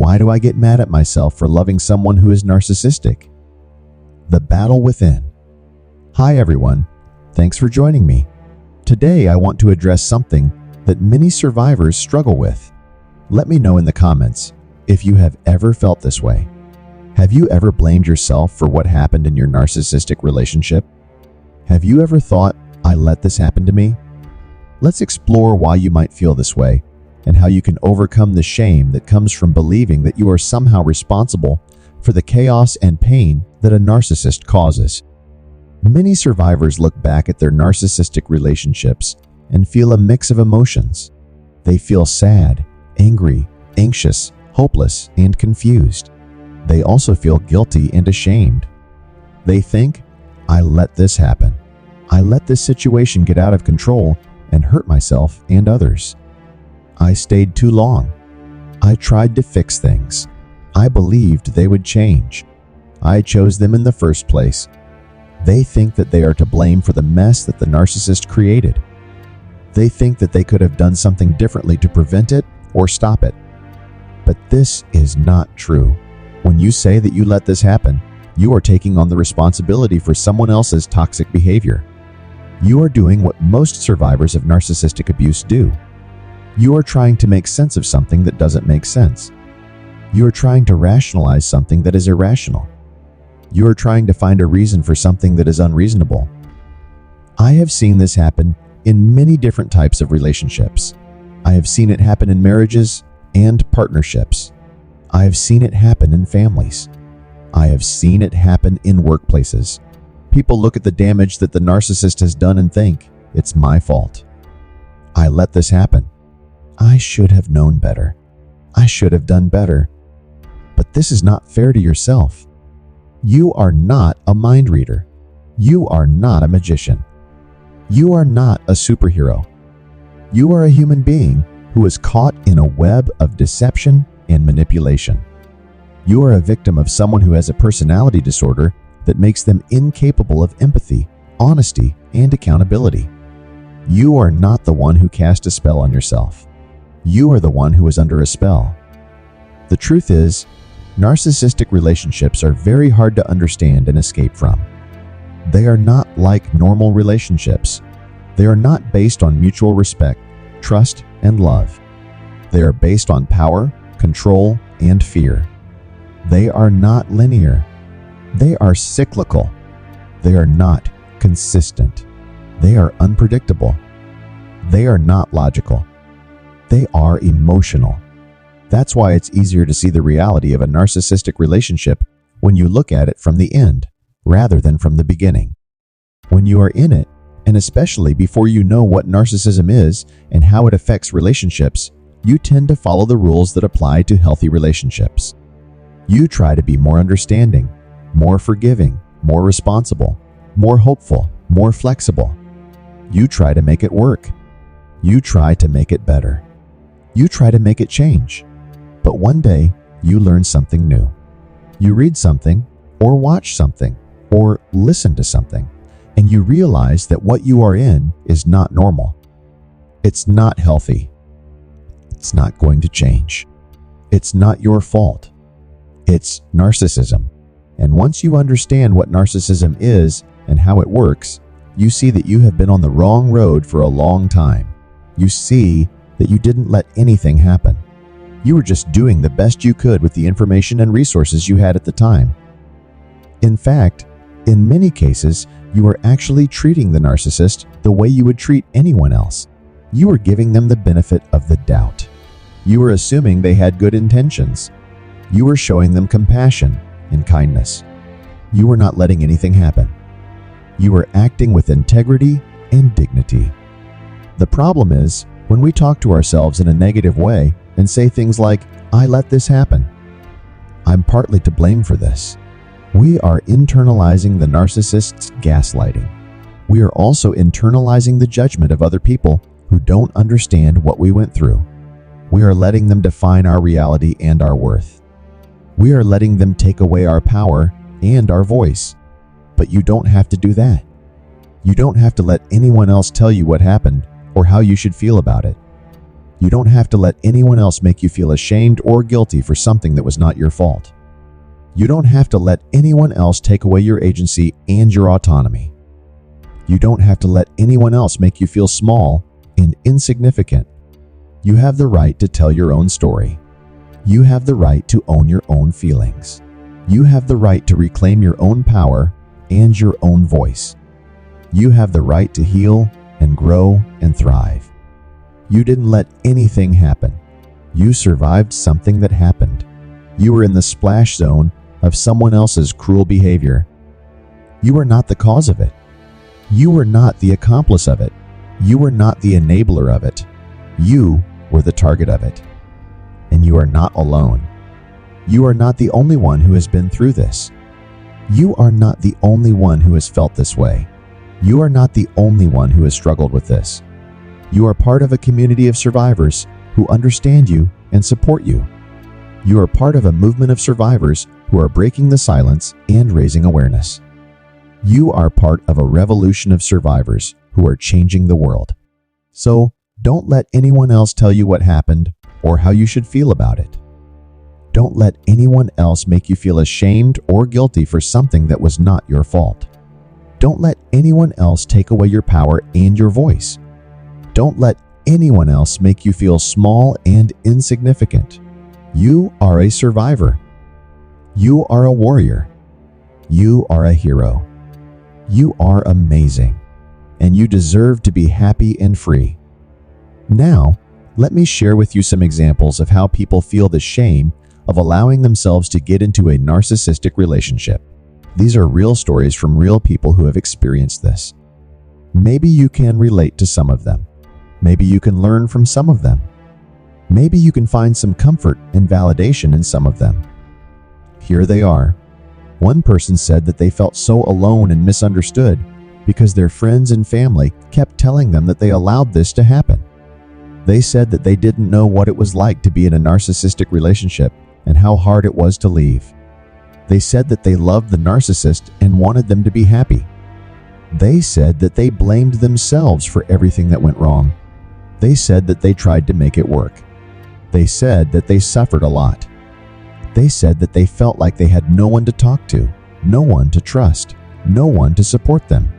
Why do I get mad at myself for loving someone who is narcissistic? The battle within. Hi everyone, thanks for joining me. Today I want to address something that many survivors struggle with. Let me know in the comments if you have ever felt this way. Have you ever blamed yourself for what happened in your narcissistic relationship? Have you ever thought, I let this happen to me? Let's explore why you might feel this way and how you can overcome the shame that comes from believing that you are somehow responsible for the chaos and pain that a narcissist causes. Many survivors look back at their narcissistic relationships and feel a mix of emotions. They feel sad, angry, anxious, hopeless, and confused. They also feel guilty and ashamed. They think, I let this happen. I let this situation get out of control and hurt myself and others. I stayed too long. I tried to fix things. I believed they would change. I chose them in the first place. They think that they are to blame for the mess that the narcissist created. They think that they could have done something differently to prevent it or stop it. But this is not true. When you say that you let this happen, you are taking on the responsibility for someone else's toxic behavior. You are doing what most survivors of narcissistic abuse do. You are trying to make sense of something that doesn't make sense. You are trying to rationalize something that is irrational. You are trying to find a reason for something that is unreasonable. I have seen this happen in many different types of relationships. I have seen it happen in marriages and partnerships. I have seen it happen in families. I have seen it happen in workplaces. People look at the damage that the narcissist has done and think, it's my fault. I let this happen. I should have known better. I should have done better. But this is not fair to yourself. You are not a mind reader. You are not a magician. You are not a superhero. You are a human being who is caught in a web of deception and manipulation. You are a victim of someone who has a personality disorder that makes them incapable of empathy, honesty, and accountability. You are not the one who cast a spell on yourself. You are the one who is under a spell. The truth is, narcissistic relationships are very hard to understand and escape from. They are not like normal relationships. They are not based on mutual respect, trust, and love. They are based on power, control, and fear. They are not linear. They are cyclical. They are not consistent. They are unpredictable. They are not logical. They are emotional. That's why it's easier to see the reality of a narcissistic relationship when you look at it from the end, rather than from the beginning. When you are in it, and especially before you know what narcissism is and how it affects relationships, you tend to follow the rules that apply to healthy relationships. You try to be more understanding, more forgiving, more responsible, more hopeful, more flexible. You try to make it work. You try to make it better. You try to make it change. But one day, you learn something new. You read something, or watch something, or listen to something, and you realize that what you are in is not normal. It's not healthy. It's not going to change. It's not your fault. It's narcissism. And once you understand what narcissism is and how it works, you see that you have been on the wrong road for a long time. You see that you didn't let anything happen. You were just doing the best you could with the information and resources you had at the time. In fact, in many cases, you were actually treating the narcissist the way you would treat anyone else. You were giving them the benefit of the doubt. You were assuming they had good intentions. You were showing them compassion and kindness. You were not letting anything happen. You were acting with integrity and dignity. The problem is, when we talk to ourselves in a negative way and say things like, I let this happen. I'm partly to blame for this. We are internalizing the narcissist's gaslighting. We are also internalizing the judgment of other people who don't understand what we went through. We are letting them define our reality and our worth. We are letting them take away our power and our voice. But you don't have to do that. You don't have to let anyone else tell you what happened or how you should feel about it. You don't have to let anyone else make you feel ashamed or guilty for something that was not your fault. You don't have to let anyone else take away your agency and your autonomy. You don't have to let anyone else make you feel small and insignificant. You have the right to tell your own story. You have the right to own your own feelings. You have the right to reclaim your own power and your own voice. You have the right to heal and grow and thrive. You didn't let anything happen. You survived something that happened. You were in the splash zone of someone else's cruel behavior. You were not the cause of it. You were not the accomplice of it. You were not the enabler of it. You were the target of it. And you are not alone. You are not the only one who has been through this. You are not the only one who has felt this way. You are not the only one who has struggled with this. You are part of a community of survivors who understand you and support you. You are part of a movement of survivors who are breaking the silence and raising awareness. You are part of a revolution of survivors who are changing the world. So, don't let anyone else tell you what happened or how you should feel about it. Don't let anyone else make you feel ashamed or guilty for something that was not your fault. Don't let anyone else take away your power and your voice. Don't let anyone else make you feel small and insignificant. You are a survivor. You are a warrior. You are a hero. You are amazing, and you deserve to be happy and free. Now, let me share with you some examples of how people feel the shame of allowing themselves to get into a narcissistic relationship. These are real stories from real people who have experienced this. Maybe you can relate to some of them. Maybe you can learn from some of them. Maybe you can find some comfort and validation in some of them. Here they are. One person said that they felt so alone and misunderstood because their friends and family kept telling them that they allowed this to happen. They said that they didn't know what it was like to be in a narcissistic relationship and how hard it was to leave. They said that they loved the narcissist and wanted them to be happy. They said that they blamed themselves for everything that went wrong. They said that they tried to make it work. They said that they suffered a lot. They said that they felt like they had no one to talk to, no one to trust, no one to support them.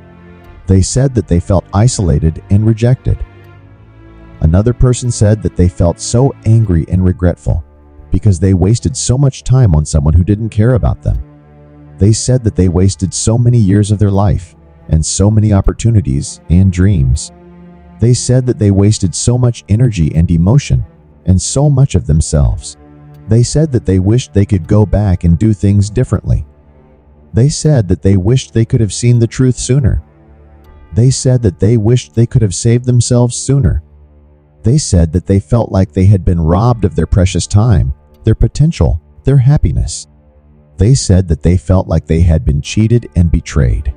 They said that they felt isolated and rejected. Another person said that they felt so angry and regretful because they wasted so much time on someone who didn't care about them. They said that they wasted so many years of their life and so many opportunities and dreams. They said that they wasted so much energy and emotion and so much of themselves. They said that they wished they could go back and do things differently. They said that they wished they could have seen the truth sooner. They said that they wished they could have saved themselves sooner. They said that they felt like they had been robbed of their precious time, their potential, their happiness. They said that they felt like they had been cheated and betrayed.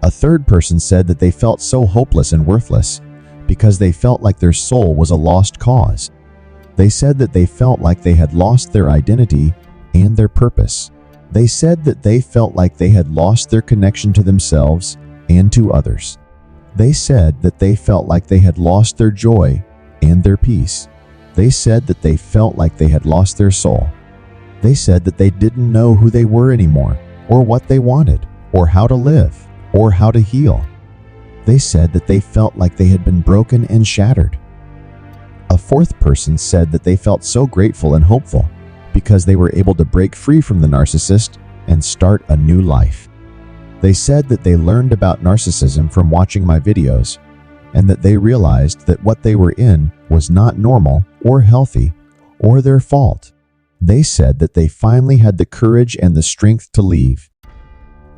A third person said that they felt so hopeless and worthless because they felt like their soul was a lost cause. They said that they felt like they had lost their identity and their purpose. They said that they felt like they had lost their connection to themselves and to others. They said that they felt like they had lost their joy and their peace. They said that they felt like they had lost their soul. They said that they didn't know who they were anymore, or what they wanted, or how to live, or how to heal. They said that they felt like they had been broken and shattered. A fourth person said that they felt so grateful and hopeful because they were able to break free from the narcissist and start a new life. They said that they learned about narcissism from watching my videos and that they realized that what they were in was not normal or healthy or their fault. They said that they finally had the courage and the strength to leave.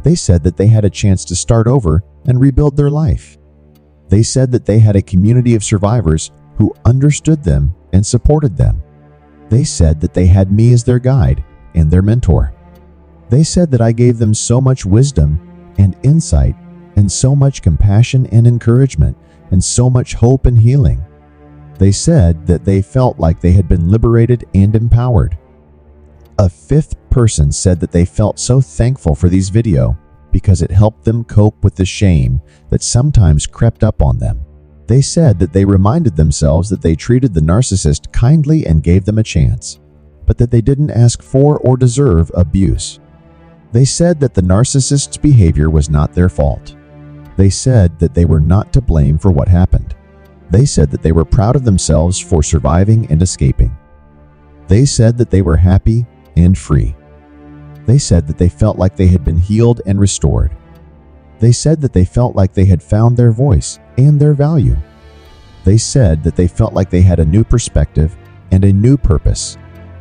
They said that they had a chance to start over and rebuild their life. They said that they had a community of survivors who understood them and supported them. They said that they had me as their guide and their mentor. They said that I gave them so much wisdom and insight and so much compassion and encouragement and so much hope and healing. They said that they felt like they had been liberated and empowered. A fifth person said that they felt so thankful for these videos because it helped them cope with the shame that sometimes crept up on them. They said that they reminded themselves that they treated the narcissist kindly and gave them a chance, but that they didn't ask for or deserve abuse. They said that the narcissist's behavior was not their fault. They said that they were not to blame for what happened. They said that they were proud of themselves for surviving and escaping. They said that they were happy and free. They said that they felt like they had been healed and restored. They said that they felt like they had found their voice and their value. They said that they felt like they had a new perspective and a new purpose.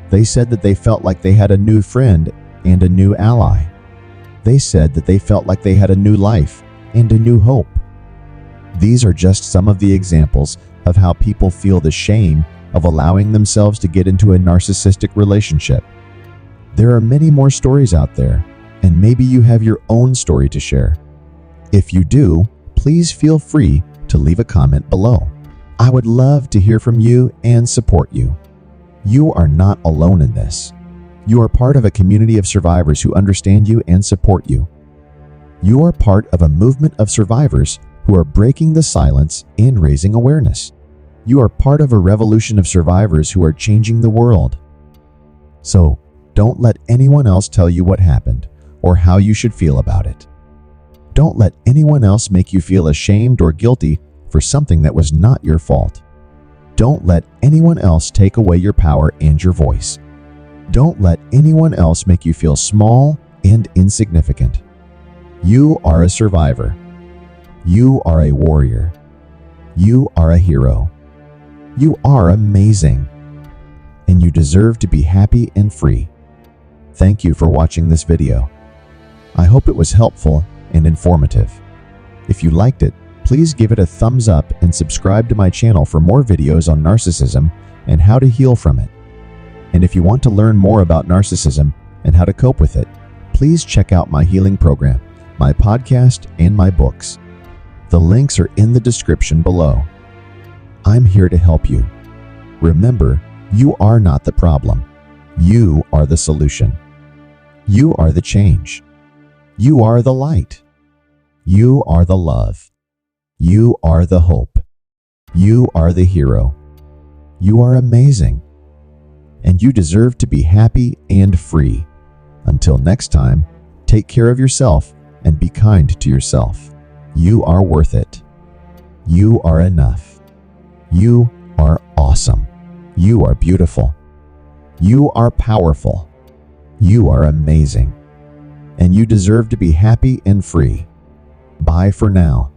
They said that they felt like they had a new friend and a new ally. They said that they felt like they had a new life and a new hope. These are just some of the examples of how people feel the shame of allowing themselves to get into a narcissistic relationship. There are many more stories out there, and maybe you have your own story to share. If you do, please feel free to leave a comment below. I would love to hear from you and support you. You are not alone in this. You are part of a community of survivors who understand you and support you. You are part of a movement of survivors who are breaking the silence and raising awareness. You are part of a revolution of survivors who are changing the world. So, don't let anyone else tell you what happened or how you should feel about it. Don't let anyone else make you feel ashamed or guilty for something that was not your fault. Don't let anyone else take away your power and your voice. Don't let anyone else make you feel small and insignificant. You are a survivor. You are a warrior. You are a hero. You are amazing. And you deserve to be happy and free. Thank you for watching this video. I hope it was helpful and informative. If you liked it, please give it a thumbs up and subscribe to my channel for more videos on narcissism and how to heal from it. And if you want to learn more about narcissism and how to cope with it, please check out my healing program, my podcast, and my books. The links are in the description below. I'm here to help you. Remember, you are not the problem. You are the solution. You are the change. You are the light. You are the love. You are the hope. You are the hero. You are amazing. And you deserve to be happy and free. Until next time, take care of yourself and be kind to yourself. You are worth it. You are enough. You are awesome. You are beautiful. You are powerful. You are amazing. And you deserve to be happy and free. Bye for now.